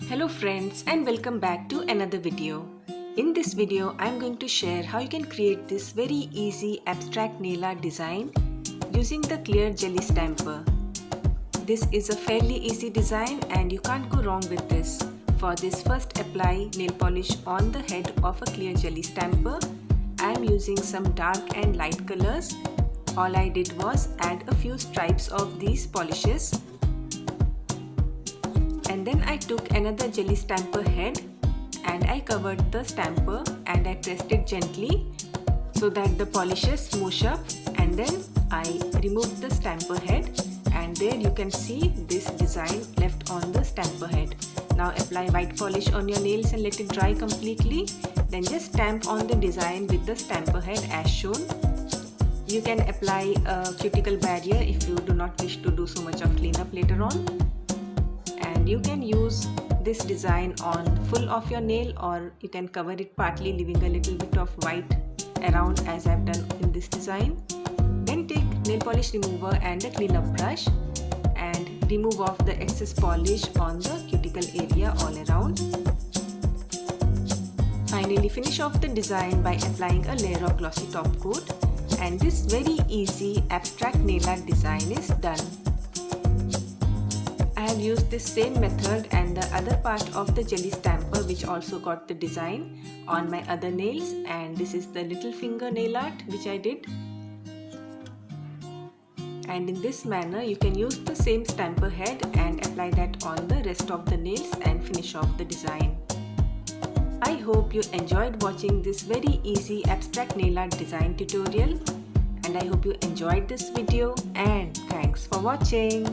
Hello friends and welcome back to another video. In this video I am going to share how you can create this very easy abstract nail art design using the clear jelly stamper. This is a fairly easy design and you can't go wrong with this. For this, first apply nail polish on the head of a clear jelly stamper. I am using some dark and light colors. All I did was add a few stripes of these polishes. And then I took another jelly stamper head and I covered the stamper and I pressed it gently so that the polishes smoosh up, and then I removed the stamper head, and there you can see this design left on the stamper head. Now apply white polish on your nails and let it dry completely. Then just stamp on the design with the stamper head as shown. You can apply a cuticle barrier if you do not wish to do so much of cleanup later on. And you can use this design on full of your nail, or you can cover it partly, leaving a little bit of white around as I've done in this design. Then take nail polish remover and a cleanup brush and remove off the excess polish on the cuticle area all around. Finally, finish off the design by applying a layer of glossy top coat, and this very easy abstract nail art design is done. I have used this same method and the other part of the jelly stamper, which also got the design, on my other nails, and this is the little finger nail art which I did. And in this manner you can use the same stamper head and apply that on the rest of the nails and finish off the design. I hope you enjoyed watching this very easy abstract nail art design tutorial, and I hope you enjoyed this video, and thanks for watching.